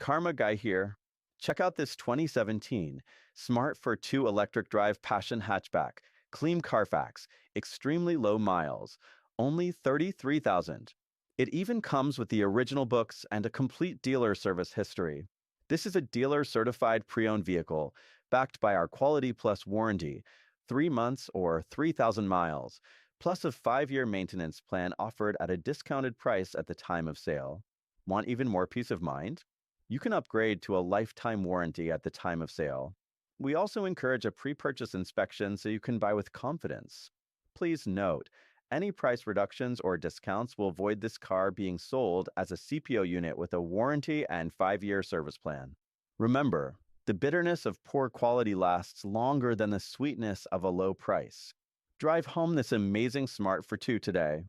Karma Guy here. Check out this 2017 Smart for 2 electric drive Passion Hatchback, clean Carfax, extremely low miles, only 33,000. It even comes with the original books and a complete dealer service history. This is a dealer certified pre-owned vehicle backed by our Quality Plus warranty, 3 months or 3,000 miles, plus a 5-year maintenance plan offered at a discounted price at the time of sale. Want even more peace of mind? You can upgrade to a lifetime warranty at the time of sale. We also encourage a pre-purchase inspection so you can buy with confidence. Please note, any price reductions or discounts will void this car being sold as a CPO unit with a warranty and 5-year service plan. Remember, the bitterness of poor quality lasts longer than the sweetness of a low price. Drive home this amazing Smart for 2 today.